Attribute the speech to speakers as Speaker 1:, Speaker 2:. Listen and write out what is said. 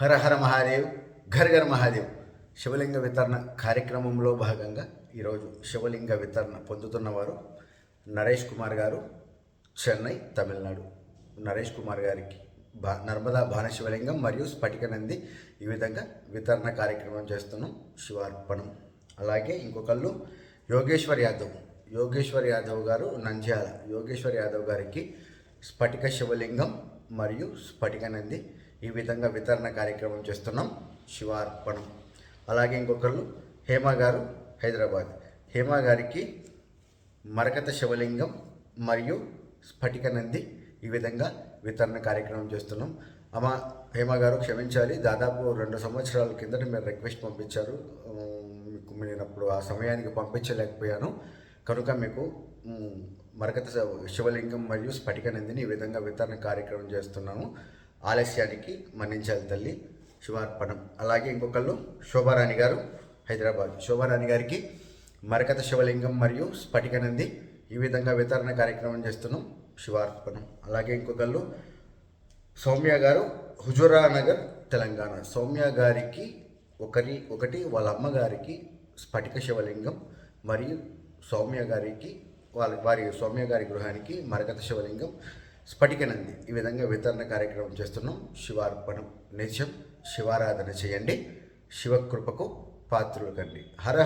Speaker 1: హర హర మహాదేవ్, ఘర్ ఘర్ మహాదేవ్. శివలింగ వితరణ కార్యక్రమంలో భాగంగా ఈరోజు శివలింగ వితరణ పొందుతున్నవారు నరేష్ కుమార్ గారు, చెన్నై, తమిళనాడు. నరేష్ కుమార్ గారికి నర్మదా భాన శివలింగం మరియు స్ఫటిక నంది ఈ విధంగా వితరణ కార్యక్రమం చేస్తున్నాం. శివార్పణం. అలాగే ఇంకొకళ్ళు యోగేశ్వర్ యాదవ్ గారు, నంద్యాల. యోగేశ్వర్ యాదవ్ గారికి స్ఫటిక శివలింగం మరియు స్ఫటిక నంది ఈ విధంగా వితరణ కార్యక్రమం చేస్తున్నాం. శివార్పణం. అలాగే ఇంకొకళ్ళు హేమ గారు, హైదరాబాద్. హేమ గారికి మరకత శివలింగం మరియు స్ఫటిక నంది ఈ విధంగా వితరణ కార్యక్రమం చేస్తున్నాం. హేమ గారు క్షమించాలి, దాదాపు 2 సంవత్సరాల కిందట మీరు రిక్వెస్ట్ పంపించారు. మీకు నేను అప్పుడు ఆ సమయానికి పంపించలేకపోయాను కనుక మీకు మరకత శివలింగం మరియు స్ఫటిక నందిని ఈ విధంగా వితరణ కార్యక్రమం చేస్తున్నాము. ఆలస్యానికి మన్నించాలి తల్లి. శివార్పణం. అలాగే ఇంకొకళ్ళు శోభారాణి గారు, హైదరాబాద్. శోభారాణి గారికి మరకత శివలింగం మరియు స్ఫటిక నంది ఈ విధంగా వితరణ కార్యక్రమం చేస్తున్నాం. శివార్పణం. అలాగే ఇంకొకళ్ళు సౌమ్య గారు, హుజురా నగర్, తెలంగాణ. సౌమ్య గారికి ఒకటి వాళ్ళ అమ్మగారికి స్ఫటిక శివలింగం మరియు సౌమ్య గారికి సౌమ్య గారి గృహానికి మరకత శివలింగం, స్ఫటిక నంది ఈ విధంగా వితరణ కార్యక్రమం చేస్తున్నాం. శివార్పణం. నిత్యం శివారాధన చేయండి, శివకృపకు పాత్రులు కండి. హర